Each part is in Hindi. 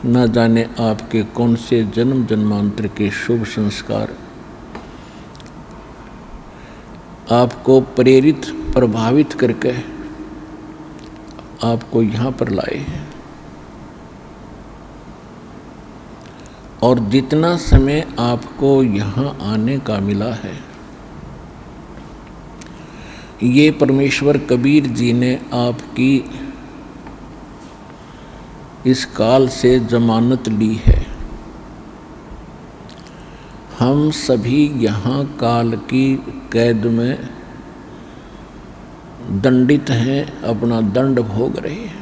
न जाने आपके कौन से जन्म जन्मांतर के शुभ संस्कार आपको प्रेरित प्रभावित करके आपको यहाँ पर लाए हैं। और जितना समय आपको यहाँ आने का मिला है, ये परमेश्वर कबीर जी ने आपकी इस काल से जमानत ली है। हम सभी यहाँ काल की कैद में दंडित हैं, अपना दंड भोग रहे हैं।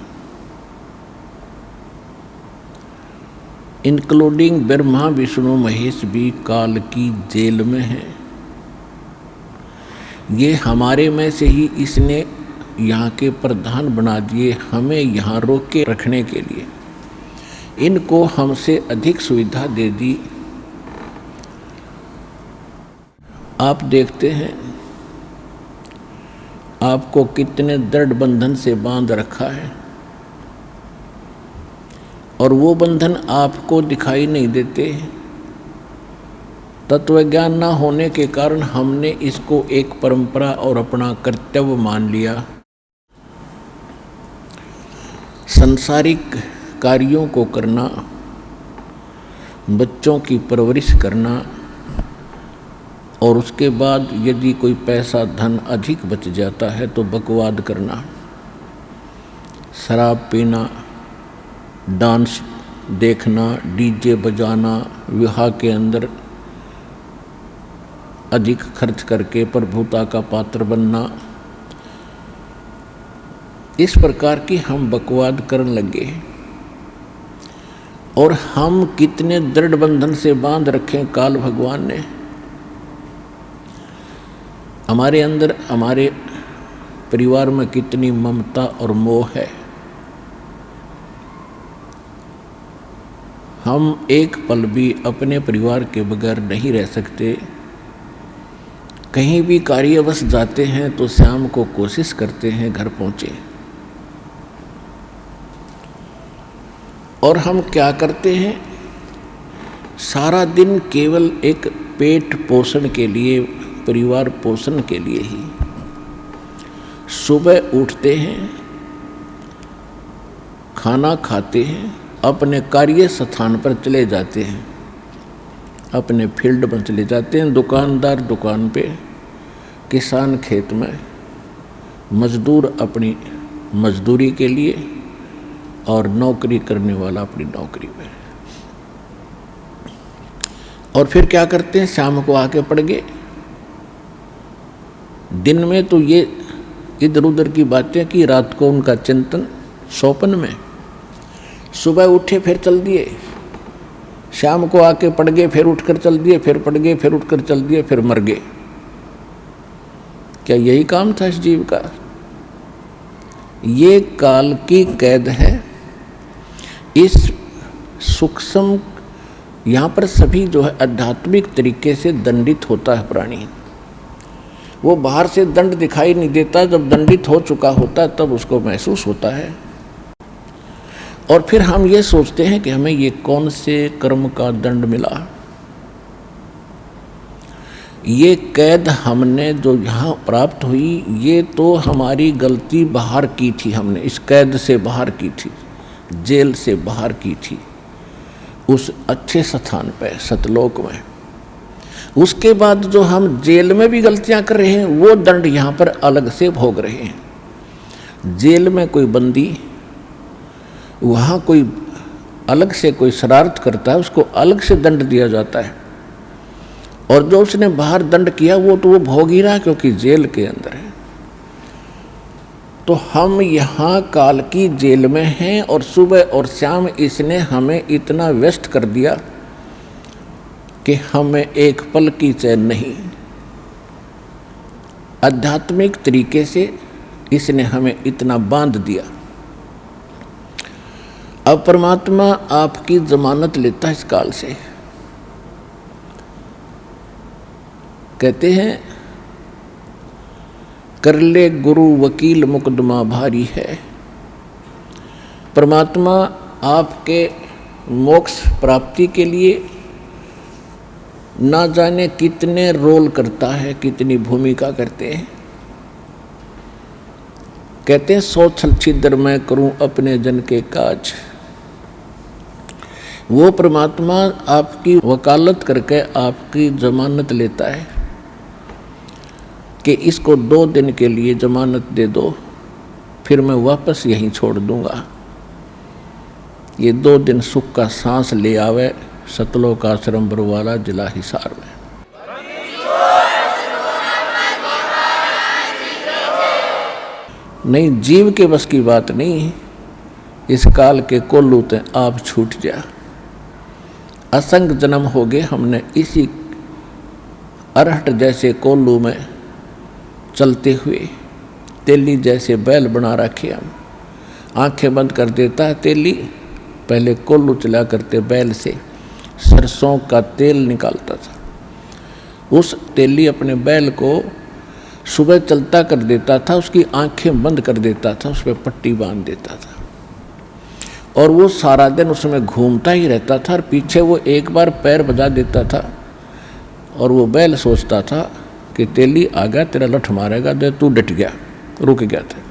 इंक्लूडिंग ब्रह्मा विष्णु महेश भी काल की जेल में हैं। ये हमारे में से ही इसने यहाँ के प्रधान बना दिए, हमें यहाँ रोक के रखने के लिए। इनको हमसे अधिक सुविधा दे दी। आप देखते हैं आपको कितने दृढ़ बंधन से बांध रखा है, और वो बंधन आपको दिखाई नहीं देते। तत्व ज्ञान न होने के कारण हमने इसको एक परंपरा और अपना कर्तव्य मान लिया। सांसारिक कार्यों को करना, बच्चों की परवरिश करना, और उसके बाद यदि कोई पैसा धन अधिक बच जाता है तो बकवाद करना, शराब पीना, डांस देखना, डीजे बजाना, विवाह के अंदर अधिक खर्च करके प्रभुता का पात्र बनना। इस प्रकार की हम बकवाद करने लगे। और हम कितने दृढ़ बंधन से बांध रखे काल भगवान ने। हमारे अंदर, हमारे परिवार में कितनी ममता और मोह है। हम एक पल भी अपने परिवार के बगैर नहीं रह सकते। कहीं भी कार्यवश जाते हैं तो शाम को कोशिश करते हैं घर पहुँचे। और हम क्या करते हैं, सारा दिन केवल एक पेट पोषण के लिए, परिवार पोषण के लिए ही सुबह उठते हैं, खाना खाते हैं, अपने कार्य स्थान पर चले जाते हैं, अपने फील्ड में चले जाते हैं, दुकानदार दुकान पे, किसान खेत में, मजदूर अपनी मजदूरी के लिए, और नौकरी करने वाला अपनी नौकरी में। और फिर क्या करते हैं, शाम को आके पड़ गए। दिन में तो ये इधर उधर की बातें की, रात को उनका चिंतन सौपन में। सुबह उठे फिर चल दिए, शाम को आके पड़ गए, फिर उठकर चल दिए, फिर पड़ गए, फिर उठकर चल दिए, फिर मर गए। क्या यही काम था इस जीव का? ये काल की कैद है। इस सूक्ष्म, यहाँ पर सभी जो है आध्यात्मिक तरीके से दंडित होता है प्राणी। वो बाहर से दंड दिखाई नहीं देता, जब दंडित हो चुका होता है तब उसको महसूस होता है। और फिर हम ये सोचते हैं कि हमें ये कौन से कर्म का दंड मिला। ये कैद हमने जो यहाँ प्राप्त हुई, ये तो हमारी गलती बाहर की थी। हमने इस कैद से बाहर की थी, जेल से बाहर की थी, उस अच्छे स्थान पे सतलोक में। उसके बाद जो हम जेल में भी गलतियां कर रहे हैं, वो दंड यहाँ पर अलग से भोग रहे हैं। जेल में कोई बंदी, वहाँ कोई अलग से कोई शरारत करता है, उसको अलग से दंड दिया जाता है। और जो उसने बाहर दंड किया वो तो वो भोग ही रहा, क्योंकि जेल के अंदर है। तो हम यहाँ काल की जेल में हैं, और सुबह और शाम इसने हमें इतना व्यस्त कर दिया कि हमें एक पल की चैन नहीं। आध्यात्मिक तरीके से इसने हमें इतना बांध दिया। अब परमात्मा आपकी जमानत लेता है इस काल से। कहते हैं, कर ले गुरु वकील मुकदमा भारी है। परमात्मा आपके मोक्ष प्राप्ति के लिए ना जाने कितने रोल करता है, कितनी भूमिका करते हैं। कहते हैं 100 छल छिद्र मैं करूं अपने जन के काज। वो परमात्मा आपकी वकालत करके आपकी जमानत लेता है कि इसको 2 दिन के लिए जमानत दे दो, फिर मैं वापस यहीं छोड़ दूंगा। ये 2 दिन सुख का सांस ले आवे सतलोक आश्रम बरवाला जिला हिसार में। नहीं, जीव के बस की बात नहीं। इस काल के कोल्लू ते आप छूट जा। असंग जन्म हो गए हमने इसी अरहट जैसे कोल्लू में चलते हुए। तेली जैसे बैल बना रखे हम। आंखें बंद कर देता है तेली, पहले कोल्लू चला करते बैल से सरसों का तेल निकालता था। उस तेली अपने बैल को सुबह चलता कर देता था, उसकी आंखें बंद कर देता था, उस पर पट्टी बांध देता था और वो सारा दिन उसमें घूमता ही रहता था। और पीछे वो एक बार पैर बजा देता था और वो बैल सोचता था कि तेली आ गया, तेरा लठ मारेगा, दे तू डट गया, रुक गया था।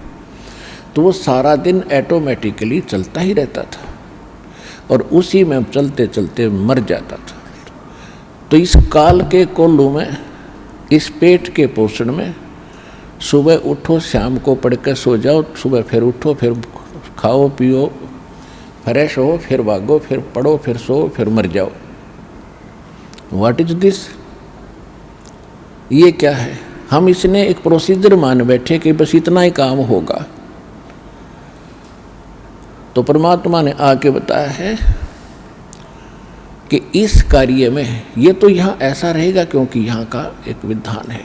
तो वो सारा दिन ऑटोमेटिकली चलता ही रहता था और उसी में चलते चलते मर जाता था। तो इस काल के कोल्लू में, इस पेट के पोषण में, सुबह उठो शाम को पढ़ के सो जाओ, सुबह फिर उठो, फिर खाओ पियो, फ्रेश हो, फिर भागो, फिर पढ़ो, फिर सो, फिर मर जाओ। What is this? ये क्या है? हम इसने एक प्रोसीजर मान बैठे कि बस इतना ही काम होगा। तो परमात्मा ने आके बताया है कि इस कार्य में ये तो यहाँ ऐसा रहेगा क्योंकि यहाँ का एक विधान है।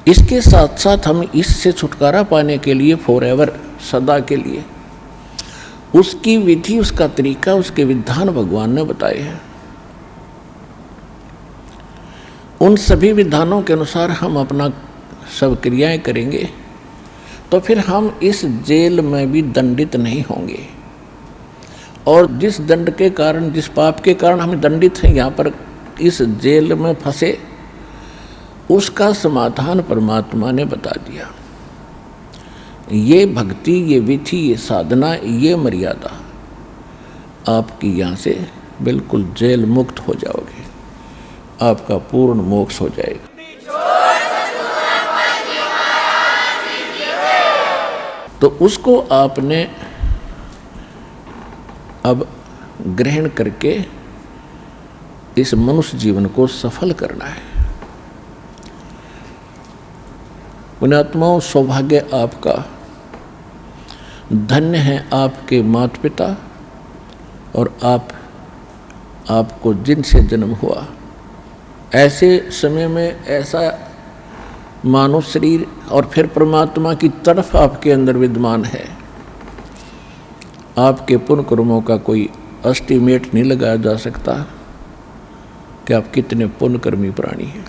इसके साथ साथ हम इससे छुटकारा पाने के लिए फॉरएवर, सदा के लिए, उसकी विधि, उसका तरीका, उसके विधान भगवान ने बताए हैं। उन सभी विधानों के अनुसार हम अपना सब क्रियाएं करेंगे तो फिर हम इस जेल में भी दंडित नहीं होंगे। और जिस दंड के कारण, जिस पाप के कारण हम दंडित हैं, यहाँ पर इस जेल में फंसे, उसका समाधान परमात्मा ने बता दिया। ये भक्ति, ये विधि, ये साधना, ये मर्यादा, आपकी यहाँ से बिल्कुल जेल मुक्त हो जाओगे, आपका पूर्ण मोक्ष हो जाएगा। तो उसको आपने अब ग्रहण करके इस मनुष्य जीवन को सफल करना है। पुण्यात्माओं, सौभाग्य आपका, धन्य है आपके माता पिता और आपको जिनसे जन्म हुआ। ऐसे समय में ऐसा मानव शरीर और फिर परमात्मा की तरफ आपके अंदर विद्यमान है। आपके पुण्य कर्मों का कोई एस्टीमेट नहीं लगाया जा सकता कि आप कितने पुण्यकर्मी प्राणी हैं।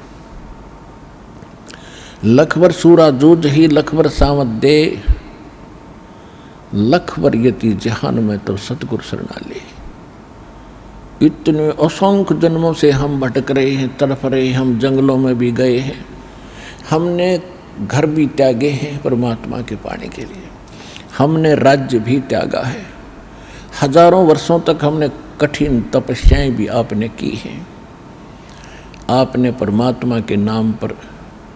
लखवर सूरा जूझ ही लखवर सावत दे, लखवर यति जहान में तो सतगुरु शरणाले। इतने असंख्य जन्मों से हम भटक रहे हैं, तड़प रहे हैं, हम जंगलों में भी गए हैं, हमने घर भी त्यागे हैं परमात्मा के पाने के लिए, हमने राज्य भी त्यागा है, हजारों वर्षों तक हमने कठिन तपस्याएं भी आपने की हैं, आपने परमात्मा के नाम पर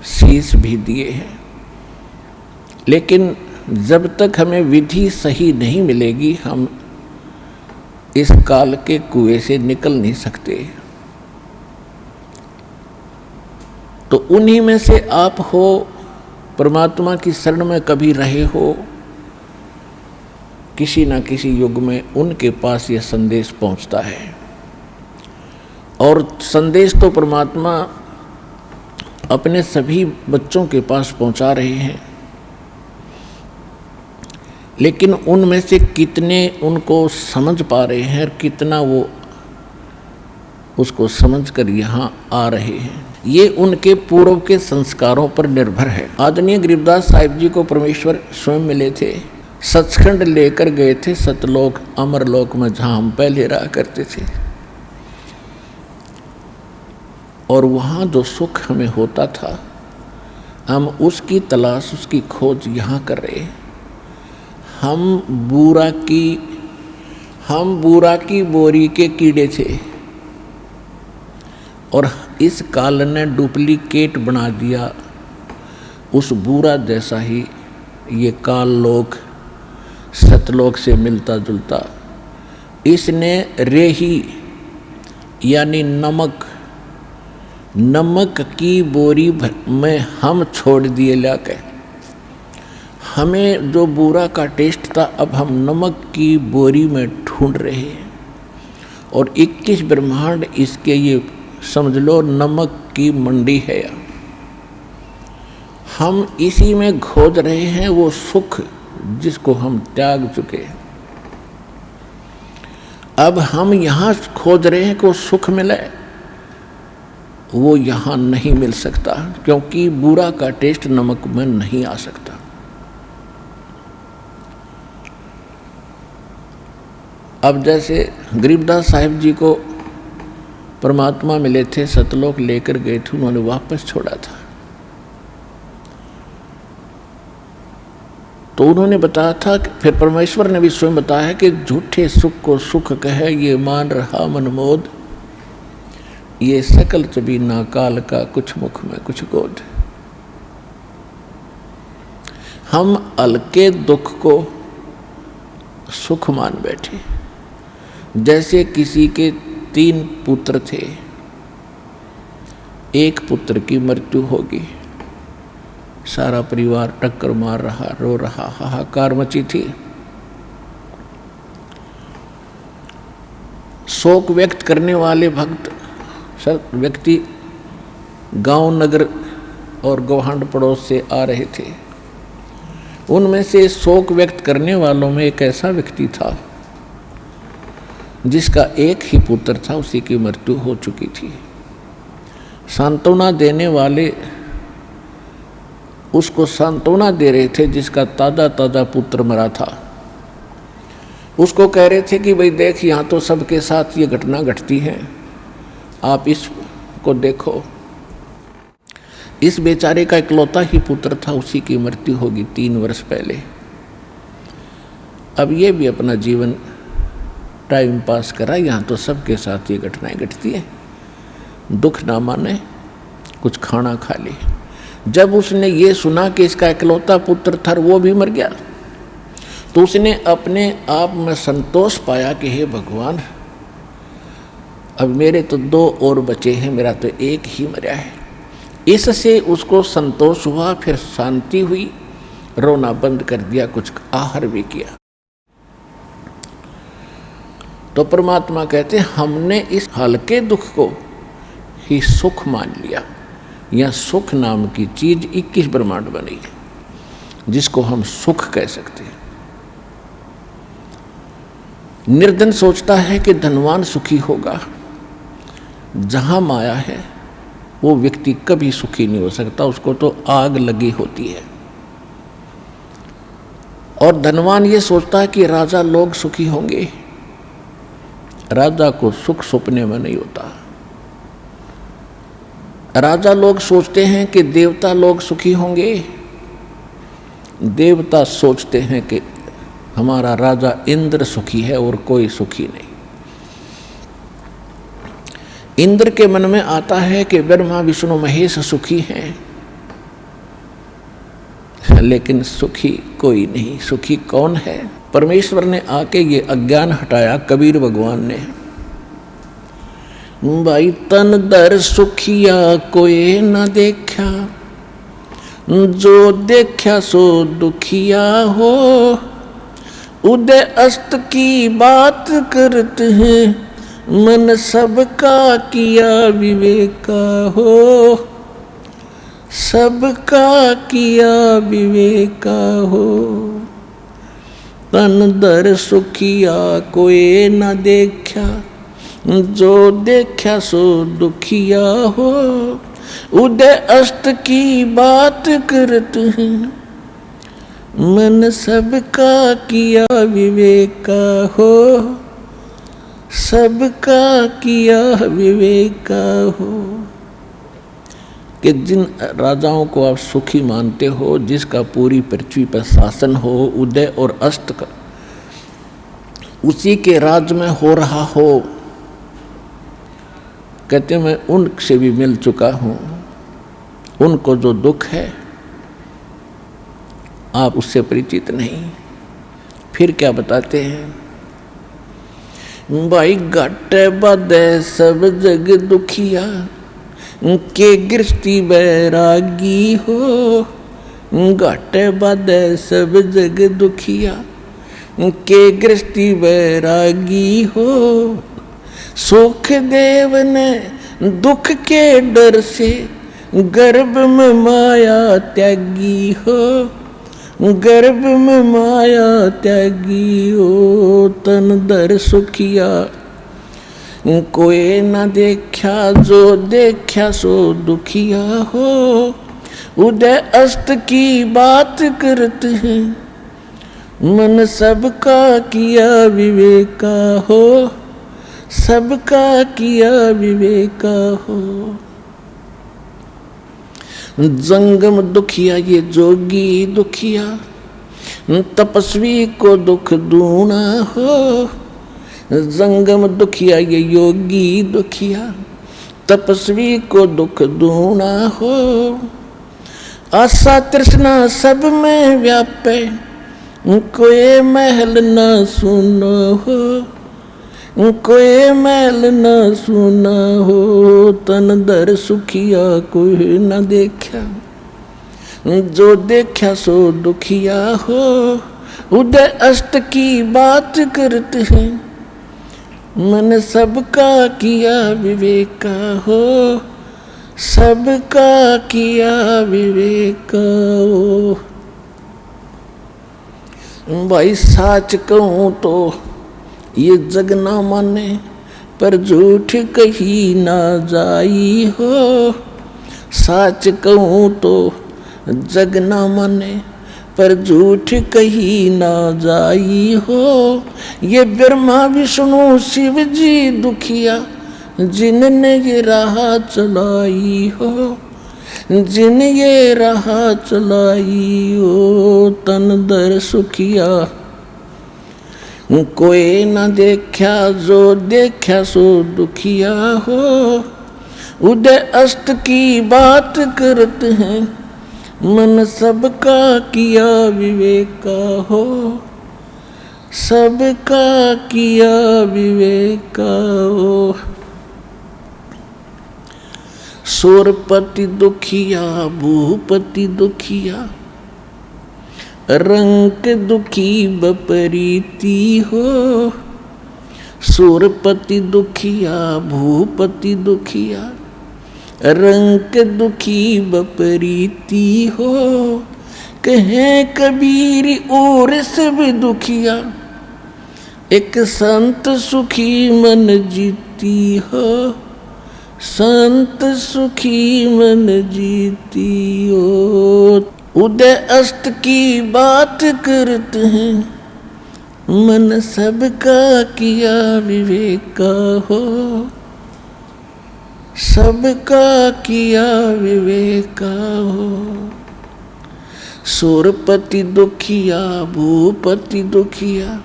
शीश भी दिए हैं। लेकिन जब तक हमें विधि सही नहीं मिलेगी, हम इस काल के कुएं से निकल नहीं सकते। तो उन्हीं में से आप हो, परमात्मा की शरण में कभी रहे हो, किसी न किसी युग में उनके पास यह संदेश पहुंचता है। और संदेश तो परमात्मा अपने सभी बच्चों के पास पहुंचा रहे हैं, लेकिन उनमें से कितने उनको समझ पा रहे हैं और कितना वो उसको समझकर यहाँ आ रहे हैं, ये उनके पूर्व के संस्कारों पर निर्भर है। आदरणीय गरीबदास साहिब जी को परमेश्वर स्वयं मिले थे सचखंड लेकर गए थे, सतलोक अमरलोक में जहाँ हम पहले रहा करते थे। और वहाँ जो सुख हमें होता था, हम उसकी तलाश, उसकी खोज यहाँ कर रहे हैं। हम बूरा की बोरी के कीड़े थे और इस काल ने डुप्लीकेट बना दिया उस बूरा जैसा ही ये काल लोक सतलोक से मिलता जुलता। इसने रेही यानी नमक की बोरी में हम छोड़ दिए लाके। हमें जो बूरा का टेस्ट था, अब हम नमक की बोरी में ढूंढ रहे हैं। और 21 ब्रह्मांड इसके ये समझ लो नमक की मंडी है। हम इसी में खोज रहे हैं वो सुख जिसको हम त्याग चुके हैं। अब हम यहाँ खोज रहे हैं कि वो सुख मिले, वो यहाँ नहीं मिल सकता, क्योंकि बुरा का टेस्ट नमक में नहीं आ सकता। अब जैसे गरीबदास साहिब जी को परमात्मा मिले थे, सतलोक लेकर गए थे, उन्होंने वापस छोड़ा था। तो उन्होंने बताया था कि फिर परमेश्वर ने भी स्वयं बताया कि झूठे सुख को सुख कहे ये मान रहा मनमोद, ये सकल चबी ना काल का कुछ मुख में कुछ गोद। हम हल्के दुख को सुख मान बैठे। जैसे किसी के 3 पुत्र थे, एक पुत्र की मृत्यु होगी, सारा परिवार टक्कर मार रहा, रो रहा, हाहाकार मची थी। शोक व्यक्त करने वाले व्यक्ति गांव नगर और गौहांड पड़ोस से आ रहे थे। उनमें से शोक व्यक्त करने वालों में एक ऐसा व्यक्ति था जिसका एक ही पुत्र था, उसी की मृत्यु हो चुकी थी। सांत्वना देने वाले उसको सांत्वना दे रहे थे जिसका ताजा पुत्र मरा था। उसको कह रहे थे कि भाई देख, यहाँ तो सबके साथ ये घटना घटती है, आप इसको देखो। इस बेचारे का इकलौता ही पुत्र था, उसी की मृत्यु होगी 3 वर्ष पहले। अब ये भी अपना जीवन टाइम पास करा, यहाँ तो सबके साथ ये घटनाएं घटती है, दुख ना माने, कुछ खाना खा ले। जब उसने ये सुना कि इसका इकलौता पुत्र था वो भी मर गया, तो उसने अपने आप में संतोष पाया कि हे भगवान, अब मेरे तो 2 और बचे हैं, मेरा तो एक ही मरा है। इससे उसको संतोष हुआ, फिर शांति हुई, रोना बंद कर दिया, कुछ आहार भी किया। तो परमात्मा कहते हमने इस हल्के दुख को ही सुख मान लिया। यह सुख नाम की चीज 21 ब्रह्मांड बनी है जिसको हम सुख कह सकते हैं। निर्धन सोचता है कि धनवान सुखी होगा। जहां माया है वो व्यक्ति कभी सुखी नहीं हो सकता, उसको तो आग लगी होती है। और धनवान ये सोचता है कि राजा लोग सुखी होंगे। राजा को सुख सपने में नहीं होता। राजा लोग सोचते हैं कि देवता लोग सुखी होंगे। देवता सोचते हैं कि हमारा राजा इंद्र सुखी है और कोई सुखी नहीं। इंद्र के मन में आता है कि ब्रह्मा विष्णु महेश सुखी हैं, लेकिन सुखी कोई नहीं। सुखी कौन है? परमेश्वर ने आके ये अज्ञान हटाया, कबीर भगवान ने। भाई तन दर सुखिया कोई न देखा, जो देखा सो दुखिया हो। उदय अस्त की बात करते हैं, मन सबका किया विवेका हो। सबका किया विवेका हो। तन दर सुखिया कोई न देखा, जो देखा सो दुखिया हो। उदय अस्त की बात करते हैं, मन सबका किया विवेका हो, सबका किया विवेका हो। कि जिन राजाओं को आप सुखी मानते हो, जिसका पूरी पृथ्वी पर शासन हो, उदय और अस्त का उसी के राज में हो रहा हो, कहते मैं उनसे भी मिल चुका हूँ। उनको जो दुख है आप उससे परिचित नहीं। फिर क्या बताते हैं, भाई घाटे बाधे सब जग दुखिया, के गृहस्थी बैरागी हो। घाटे बाधे सब जग दुखिया, के गृहस्थी बैरागी हो। सुख देव ने दुख के डर से, गर्भ में माया त्यागी हो। गर्भ में माया त्यागी हो, तन दर सुखिया। कोई न देखा जो देखा सो दुखिया हो। उदय अस्त की बात करते हैं, मन सबका किया विवेका हो। सबका किया विवेका हो। जंगम दुखिया ये जोगी दुखिया, तपस्वी को दुख दूना हो। जंगम दुखिया ये योगी दुखिया, तपस्वी को दुख दूना हो। आशा तृष्णा सब में व्यापे, कोई महल न सुनो हो। कोई महल न सुना हो, तन दर सुखिया कोई न देखा। जो देखा सो दुखिया हो। उदय अस्त की बात करते हैं, मन सबका किया विवेका हो। सबका किया विवेका हो। भाई साच कहूँ तो ये जग ना माने, पर झूठ कही ना जाई हो। साच कहूँ तो जग ना माने, पर झूठ कही ना जाई हो। ये ब्रह्मा विष्णु शिव जी दुखिया, जिनने ये राह चलाई हो। जिन ये राह चलाई हो, तन दर सुखिया। कोई न देखा जो देखा सो दुखिया हो। उदय अस्त की बात करते हैं, मन सबका किया विवेका हो। सबका किया विवेका हो। सूरपति दुखिया भूपति दुखिया, रंक दुखी बपरीती हो। सूरपति दुखिया भूपति दुखिया, रंक दुखी बपरीती हो। कहें कबीर और सब दुखिया, एक संत सुखी मन जीती हो। संत सुखी मन जीती हो। उदय अस्त की बात करते हैं, मन सबका किया विवेका हो। सबका किया विवेका हो। सूरपति दुखिया भूपति दुखिया,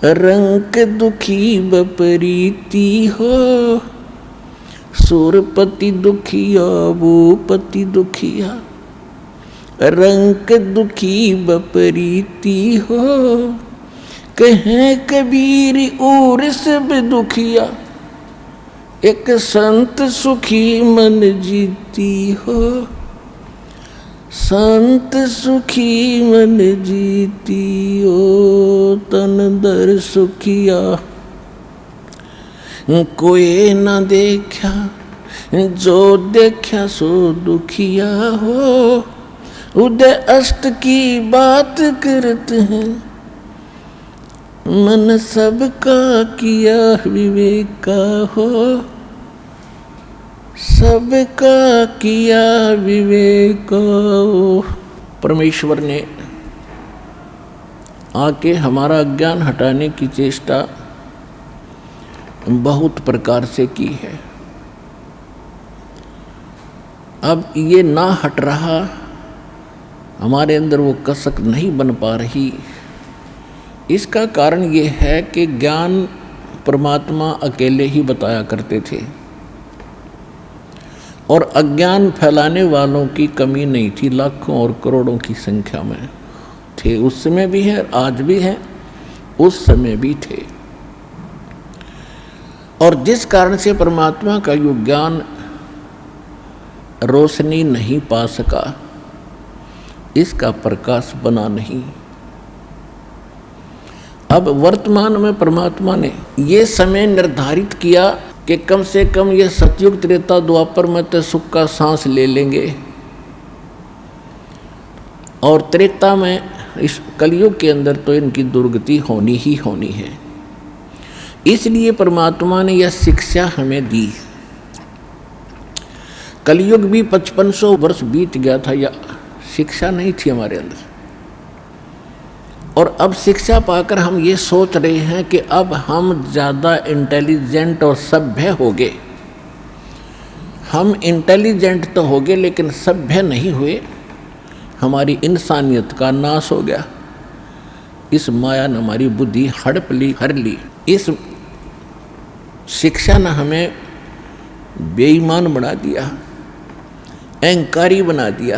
रंक दुखी बपरीती हो। सूरपति दुखिया भूपति दुखिया, रंक दुखी बपरीती हो। कहें कबीर और सब दुखिया, एक संत सुखी मन जीती हो। संत सुखी मन जीती हो, तन दर सुखिया। कोई न देखा जो देखा सो दुखिया हो। उदय अस्त की बात करते हैं, मन सबका किया विवेका हो। सबका किया विवेका हो। परमेश्वर ने आके हमारा अज्ञान हटाने की चेष्टा बहुत प्रकार से की है। अब ये ना हट रहा, हमारे अंदर वो कसक नहीं बन पा रही। इसका कारण ये है कि ज्ञान परमात्मा अकेले ही बताया करते थे और अज्ञान फैलाने वालों की कमी नहीं थी, लाखों और करोड़ों की संख्या में थे। उस समय भी है, आज भी हैं, उस समय भी थे। और जिस कारण से परमात्मा का यो ज्ञान रोशनी नहीं पा सका, इसका प्रकाश बना नहीं। अब वर्तमान में परमात्मा ने ये समय निर्धारित किया कि कम से कम ये सतयुग त्रेता द्वापर में तो सुख का सांस ले लेंगे और त्रेता में इस कलयुग के अंदर तो इनकी दुर्गति होनी ही होनी है। इसलिए परमात्मा ने यह शिक्षा हमें दी। कलयुग भी 5500 वर्ष बीत गया था, या शिक्षा नहीं थी हमारे अंदर। और अब शिक्षा पाकर हम ये सोच रहे हैं कि अब हम ज़्यादा इंटेलिजेंट और सभ्य हो गए। हम इंटेलिजेंट तो हो गए लेकिन सभ्य नहीं हुए। हमारी इंसानियत का नाश हो गया। इस माया ने हमारी बुद्धि हड़प ली, हर ली। इस शिक्षा ने हमें बेईमान बना दिया, अहंकारी बना दिया,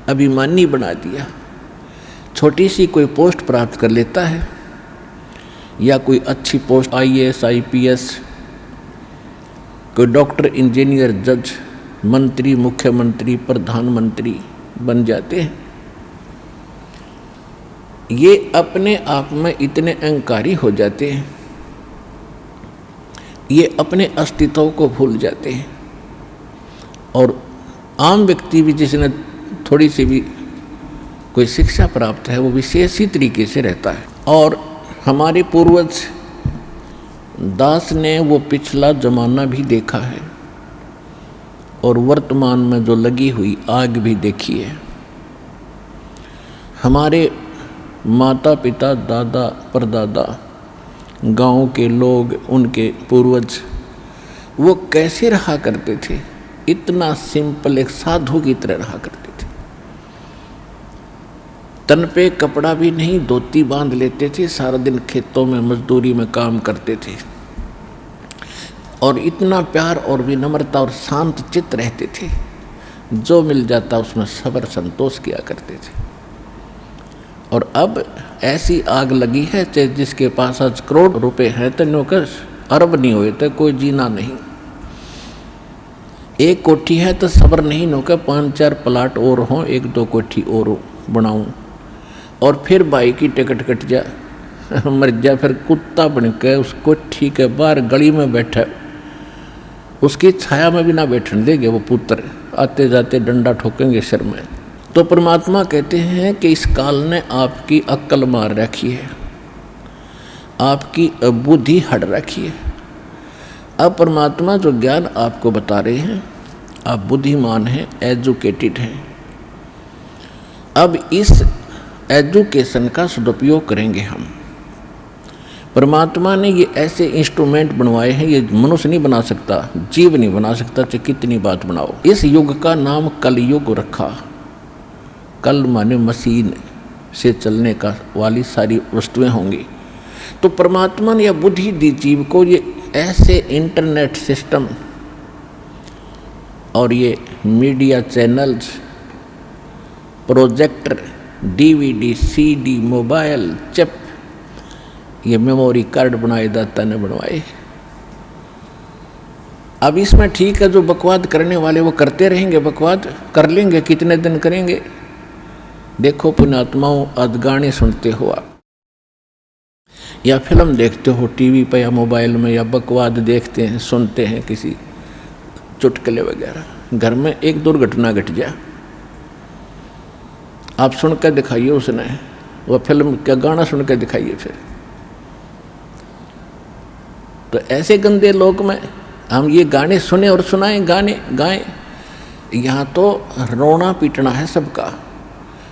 अभिमानी बना दिया। छोटी सी कोई पोस्ट प्राप्त कर लेता है या कोई अच्छी पोस्ट IAS IPS, कोई डॉक्टर, इंजीनियर, जज, मंत्री, मुख्यमंत्री, प्रधानमंत्री बन जाते हैं। ये अपने आप में इतने अहंकारी हो जाते हैं, ये अपने अस्तित्व को भूल जाते हैं। और आम व्यक्ति भी जिसने थोड़ी सी भी कोई शिक्षा प्राप्त है, वो विशेष ही तरीके से रहता है। और हमारे पूर्वज दास ने वो पिछला जमाना भी देखा है और वर्तमान में जो लगी हुई आग भी देखी है। हमारे माता पिता, दादा, परदादा, गांव के लोग, उनके पूर्वज, वो कैसे रहा करते थे? इतना सिंपल, एक साधु की तरह रहा करते थे। तन पे कपड़ा भी नहीं, धोती बांध लेते थे, सारा दिन खेतों में मजदूरी में काम करते थे और इतना प्यार और विनम्रता और शांत चित्त रहते थे। जो मिल जाता उसमें सब्र संतोष किया करते थे। और अब ऐसी आग लगी है, चाहे जिसके पास आज करोड़ रुपए हैं तो नौकर अरब नहीं हुए तो कोई जीना नहीं। एक कोठी है तो सब्र नहीं नौकर 5-4 प्लाट और हों, 1-2 कोठी और बनाऊं, और फिर भाई की टिकट कट जा, मर जा, फिर कुत्ता बन के उस कोठी के बाहर गली में बैठा, उसकी छाया में भी ना बैठने देंगे वो पुत्र, आते जाते डंडा ठोकेंगे सिर में। तो परमात्मा कहते हैं कि इस काल ने आपकी अक्ल मार रखी है, आपकी बुद्धि हट रखी है। अब परमात्मा जो ज्ञान आपको बता रहे हैं, आप बुद्धिमान हैं, एजुकेटेड हैं। अब इस एजुकेशन का सदुपयोग करेंगे हम। परमात्मा ने ये ऐसे इंस्ट्रूमेंट बनवाए हैं, ये मनुष्य नहीं बना सकता, जीव नहीं बना सकता, चाहे कितनी बात बनाओ। इस युग का नाम कलयुग रखा। कल माने मशीन से चलने का वाली सारी वस्तुएं होंगी। तो परमात्मा ने यह बुद्धि दी जीव को, ये ऐसे इंटरनेट सिस्टम और ये media channels, projector, DVD, CD, mobile, chip, ये मेमोरी कार्ड बनाए दाता ने बनवाए। अब इसमें ठीक है, जो बकवाद करने वाले वो करते रहेंगे, बकवाद कर लेंगे, कितने दिन करेंगे। देखो पुण्यात्माओं, आज गाने सुनते हो आप या फिल्म देखते हो टीवी पर या मोबाइल में, या बकवाद देखते हैं, सुनते हैं किसी चुटकुले वगैरह, घर में एक दुर्घटना घट जाए, आप सुन कर दिखाइए उसने, वह फिल्म का गाना सुन कर दिखाइए। फिर तो ऐसे गंदे लोक में हम ये गाने सुने और सुनाएं, गाने गाएं, यहाँ तो रोना पीटना है सबका।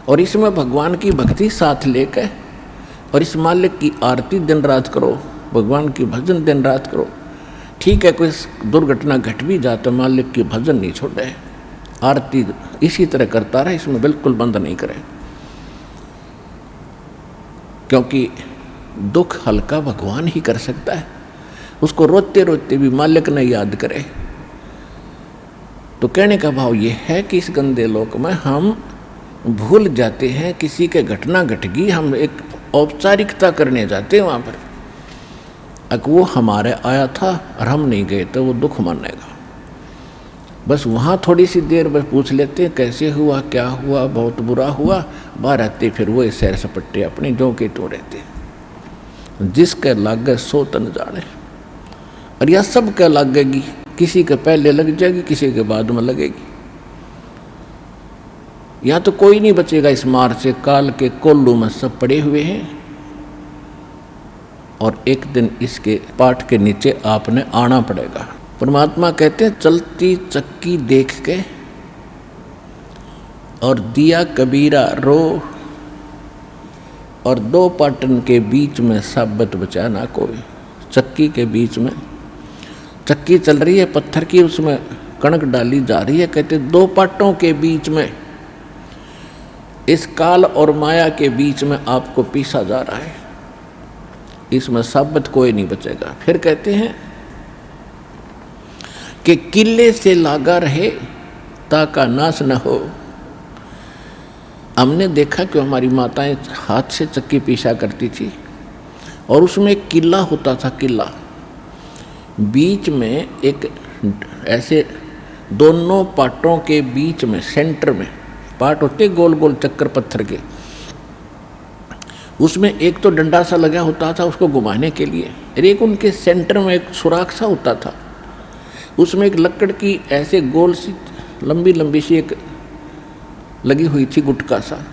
और इसमें भगवान की भक्ति साथ लेकर और इस मालिक की आरती दिन रात करो, भगवान की भजन दिन रात करो। ठीक है, कोई दुर्घटना घट भी जाए तो मालिक की भजन नहीं छोड़े, आरती इसी तरह करता रहे, इसमें बिल्कुल बंद नहीं करे। क्योंकि दुख हल्का भगवान ही कर सकता है, उसको रोते रोते भी मालिक ने याद करे। तो कहने का भाव ये है कि इस गंदे लोक में हम भूल जाते हैं, किसी के घटना घट गई, हम एक औपचारिकता करने जाते हैं वहाँ पर। अगर वो हमारे आया था और हम नहीं गए तो वो दुख मानेगा। बस वहाँ थोड़ी सी देर बस पूछ लेते हैं कैसे हुआ, क्या हुआ, बहुत बुरा हुआ, बाहर आते फिर वो सैर सपट्टे अपने जो के तो रहते। जिसके लागे सो तन जाने, और यह सब के लगेगी, किसी के पहले लग जाएगी, किसी के बाद में लगेगी। यहाँ तो कोई नहीं बचेगा इस मार से, काल के कोल्लू में सब पड़े हुए हैं। और एक दिन इसके पाठ के नीचे आपने आना पड़ेगा। परमात्मा कहते हैं चलती चक्की देख के और दिया कबीरा रो, और दो पाटन के बीच में साबत बचा ना कोई। चक्की के बीच में चक्की चल रही है पत्थर की, उसमें कणक डाली जा रही है। कहते दो पाटों के बीच में, इस काल और माया के बीच में आपको पीसा जा रहा है, इसमें साबत कोई नहीं बचेगा। फिर कहते हैं कि किले से लागा रहे ताका नाश न हो। हमने देखा कि हमारी माताएं हाथ से चक्की पीसा करती थी और उसमें एक किला होता था। किला बीच में एक ऐसे दोनों पाटों के बीच में सेंटर में पाट होते गोल गोल चक्कर पत्थर के, उसमें एक तो डंडा सा लगा होता था उसको घुमाने के लिए, और एक उनके सेंटर में एक सुराख सा होता था, उसमें एक लकड़ की ऐसे गोल सी लंबी लंबी सी एक लगी हुई थी गुटका सा,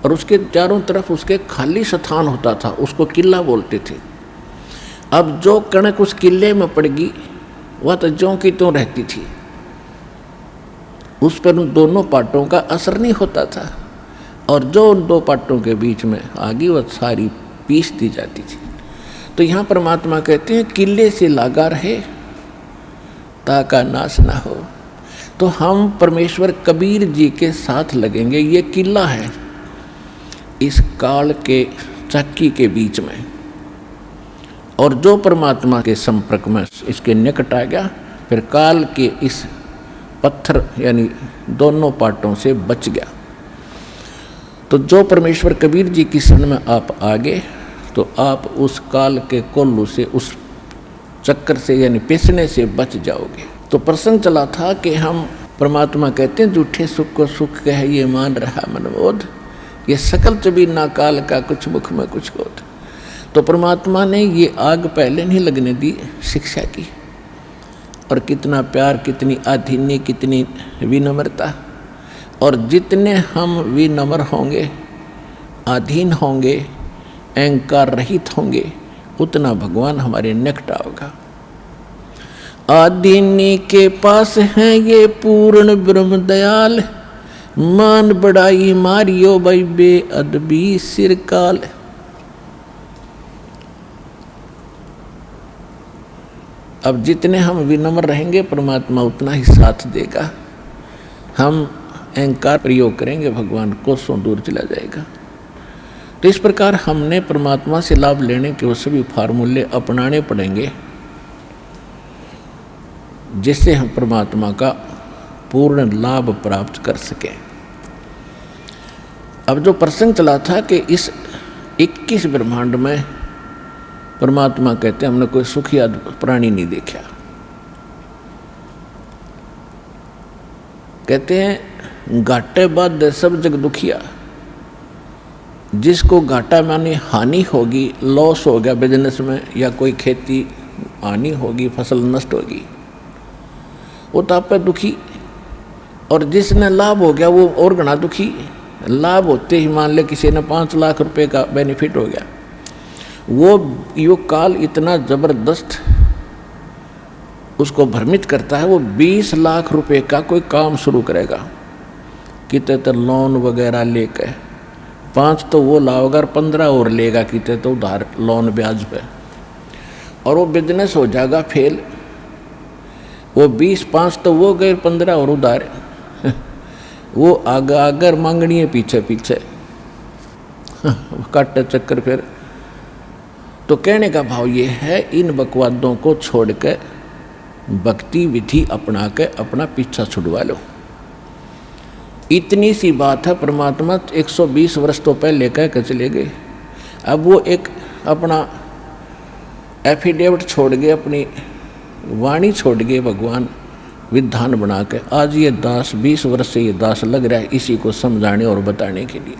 और उसके चारों तरफ उसके खाली स्थान होता था, उसको किला बोलते थे। अब जो कणक उस किले में पड़ गई वह तो ज्यों की त्यों रहती थी, उस पर उन दोनों पाटों का असर नहीं होता था, और जो उन दो पाटों के बीच में आ गई वह सारी पीस दी जाती थी। तो यहाँ परमात्मा कहते हैं किले से लागा रहे ताका नाश ना हो। तो हम परमेश्वर कबीर जी के साथ लगेंगे, ये किला है इस काल के चक्की के बीच में, और जो परमात्मा के संपर्क में इसके निकट आ गया फिर काल के इस पत्थर यानी दोनों पाटों से बच गया। तो जो परमेश्वर कबीर जी की शरण में आप आगे तो आप उस काल के कोल्लू से, उस चक्कर से यानी पिसने से बच जाओगे। तो प्रसंग चला था कि हम परमात्मा कहते हैं झूठे सुख को सुख कह ये मान रहा मनबोध, ये सकल चबी ना काल का कुछ मुख में कुछ क्रोध। तो परमात्मा ने ये आग पहले नहीं लगने दी शिक्षा की, और कितना प्यार, कितनी आधीन्य, कितनी विनम्रता। और जितने हम विनम्र होंगे, अधीन होंगे, अहंकार रहित होंगे, उतना भगवान हमारे निकट आओगा। आधीनी के पास है ये पूर्ण ब्रह्म दयाल, मान बड़ाई मारियो भाई बेअदबी सिरकाल। अब जितने हम विनम्र रहेंगे परमात्मा उतना ही साथ देगा। हम अहंकार प्रयोग करेंगे भगवान कोसों दूर चला जाएगा। तो इस प्रकार हमने परमात्मा से लाभ लेने के वो सभी फार्मूले अपनाने पड़ेंगे जिससे हम परमात्मा का पूर्ण लाभ प्राप्त कर सकें। अब जो प्रसंग चला था कि इस 21 ब्रह्मांड में परमात्मा कहते हैं हमने कोई सुखी प्राणी नहीं देखा। कहते हैं घाटे बाद सब जग दुखिया। जिसको घाटा माने हानि होगी, लॉस हो गया बिजनेस में, या कोई खेती हानि होगी, फसल नष्ट होगी, वो तो आप पे दुखी। और जिसने लाभ हो गया वो और घना दुखी। लाभ होते ही मान ले किसी ने 5 लाख रुपए का बेनिफिट हो गया, वो युग काल इतना जबरदस्त उसको भ्रमित करता है, वो 20 लाख रुपए का कोई काम शुरू करेगा, कितने तो लोन वगैरह लेकर 5 तो वो लाओगा और 15 और लेगा कितने तो उधार लोन ब्याज पे, और वो बिजनेस हो जाएगा फेल। वो 20-5 तो वो गए, 15 और उधार वो आगे आगे मांगनी है पीछे पीछे काटे चक्कर। फिर तो कहने का भाव ये है, इन बकवादों को छोड़ के भक्ति विधि अपना के अपना पीछा छुड़वा लो। इतनी सी बात है। परमात्मा 120 वर्ष तो पहले कह के चले गए। अब वो एक अपना एफिडेविट छोड़ गए, अपनी वाणी छोड़ गए भगवान विधान बना के। आज ये दास 20 वर्ष से ये दास लग रहा है इसी को समझाने और बताने के लिए।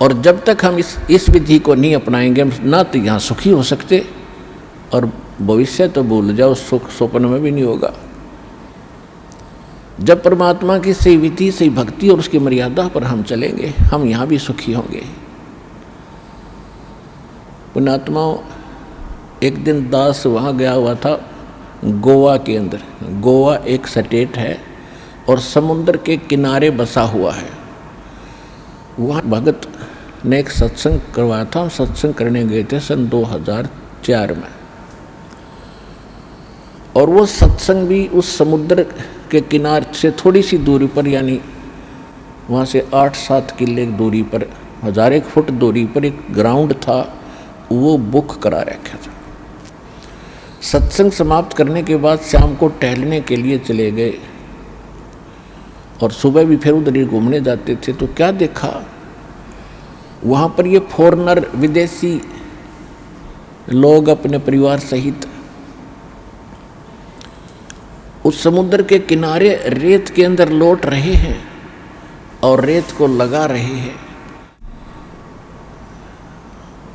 और जब तक हम इस विधि को नहीं अपनाएंगे, हम ना तो यहाँ सुखी हो सकते और भविष्य तो भूल जाओ, सुख स्वप्न में भी नहीं होगा। जब परमात्मा की सही विधि, सही भक्ति और उसकी मर्यादा पर हम चलेंगे, हम यहाँ भी सुखी होंगे। पुण्यात्माओं, एक दिन दास वहाँ गया हुआ था गोवा के अंदर। गोवा एक स्टेट है और समुद्र के किनारे बसा हुआ है। वहाँ भगत ने एक सत्संग करवाया था। हम सत्संग करने गए थे सन 2004 में, और वो सत्संग भी उस समुद्र के किनारे से थोड़ी सी दूरी पर, यानी वहाँ से 8-7 किले दूरी पर, 1000 फुट दूरी पर एक ग्राउंड था, वो बुक करा रखा था। सत्संग समाप्त करने के बाद शाम को टहलने के लिए चले गए और सुबह भी फिर उधर ही घूमने जाते थे। तो क्या देखा, वहाँ पर ये फॉरेनर, विदेशी लोग अपने परिवार सहित उस समुद्र के किनारे रेत के अंदर लौट रहे हैं और रेत को लगा रहे हैं।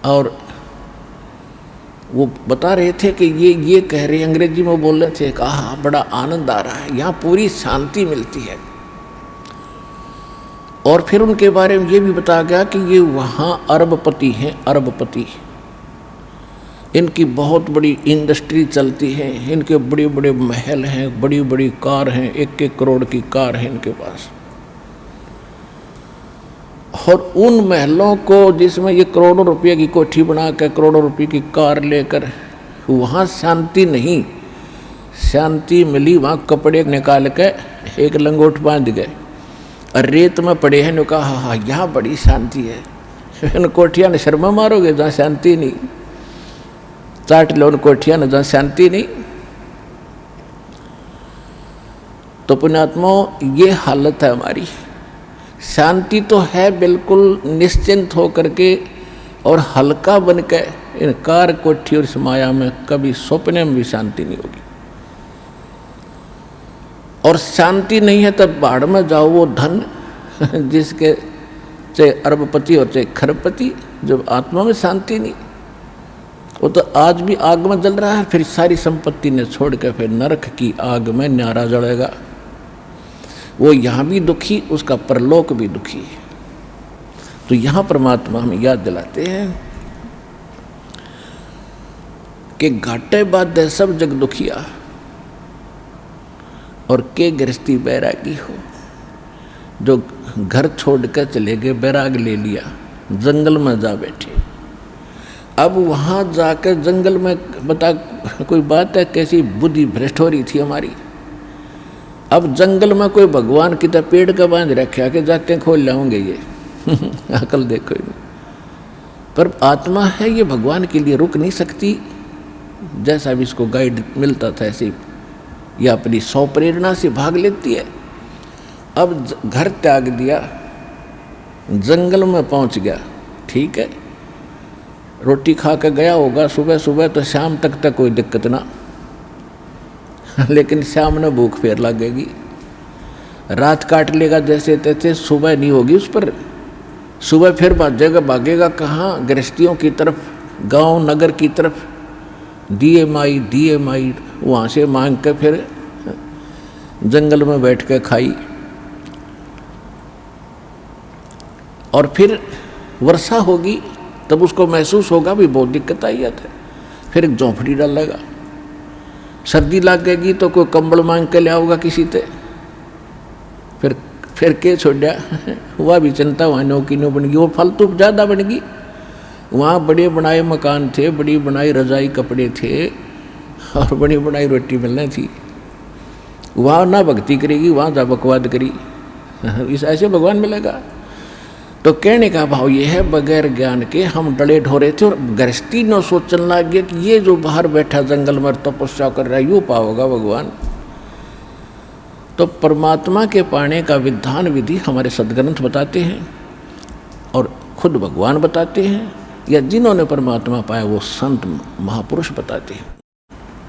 और वो बता रहे थे कि ये कह रहे, अंग्रेजी में बोल रहे थे, कहा बड़ा आनंद आ रहा है, यहाँ पूरी शांति मिलती है। और फिर उनके बारे में ये भी बताया गया कि ये वहाँ अरबपति हैं, अरबपति। इनकी बहुत बड़ी इंडस्ट्री चलती है, इनके बड़े बड़े महल हैं, बड़ी बड़ी कार हैं, 1-1 करोड़ की कार है इनके पास। और उन महलों को जिसमें ये करोड़ों रुपये की कोठी बना कर, करोड़ों रुपये की कार लेकर, वहाँ शांति नहीं, शांति मिली वहाँ कपड़े निकाल के एक लंगोट बांध गए और रेत में पड़े हैं। कहा हाँ यहाँ बड़ी शांति है। इन कोठियाँ ने शर्मा मारोगे जहाँ शांति नहीं, चाट लो उन कोठियाँ ने जहाँ शांति नहीं। तो पुण्यात्माओं, ये हालत है हमारी। शांति तो है बिल्कुल निश्चिंत होकर के और हल्का बन के, इन कार कोठी और इस माया में कभी सपने में भी शांति नहीं होगी। और शांति नहीं है तब बाढ़ में जाओ, वो धन जिसके चाहे अरबपति और चाहे खरबपति, जब आत्मा में शांति नहीं, वो तो आज भी आग में जल रहा है, फिर सारी संपत्ति ने छोड़ के फिर नरक की आग में न्यारा जलेगा। वो यहाँ भी दुखी, उसका परलोक भी दुखी। तो यहाँ परमात्मा हमें याद दिलाते हैं कि घाटे बाधे सब जग दुखिया और के गृहस्थी बैरागी हो। जो घर छोड़ कर चले गए, बैराग ले लिया, जंगल में जा बैठे। अब वहाँ जाकर जंगल में बता कोई बात है, कैसी बुद्धि भ्रष्ट हो रही थी हमारी। अब जंगल में कोई भगवान की तरह पेड़ का बांध रखा कि जाते खोल लाऊंगे ये अकल देखो। पर आत्मा है, ये भगवान के लिए रुक नहीं सकती। जैसा भी इसको गाइड मिलता था ऐसे या अपनी सौ प्रेरणा से भाग लेती है। अब घर त्याग दिया, जंगल में पहुंच गया, ठीक है, रोटी खा कर गया होगा सुबह सुबह, तो शाम तक कोई दिक्कत ना लेकिन शाम में भूख फेर लगेगी, रात काट लेगा जैसे तैसे, सुबह नहीं होगी उस पर। सुबह फिर भागेगा कहाँ, गृहस्थियों की तरफ, गांव नगर की तरफ, दिए माई वहाँ से मांग के फिर जंगल में बैठ के खाई। और फिर वर्षा होगी तब उसको महसूस होगा भी बहुत दिक्कत आई है, फिर एक झोंपड़ी डालेगा। सर्दी लग गएगी तो कोई कंबल मांग के ले आओगा किसी से, फिर के छोड़ा वह भी चिंता वहाँ नौकी नो बन गई, वो फालतू ज़्यादा बन गई। वहाँ बड़े बनाए मकान थे, बड़ी बनाई रजाई कपड़े थे और बड़ी बनाई रोटी मिलना थी। वहाँ ना भक्ति करेगी, वहाँ जा बकवाद करी, इस ऐसे भगवान मिलेगा। तो कहने का भाव ये है, बगैर ज्ञान के हम डले ढोरे थे और गृहस्थी न सोचने लग गया कि ये जो बाहर बैठा जंगल में तपस्या कर रहा है यूँ पाओगा भगवान। तो परमात्मा के पाने का विधान विधि हमारे सदग्रंथ बताते हैं और खुद भगवान बताते हैं, या जिन्होंने परमात्मा पाया वो संत महापुरुष बताते हैं।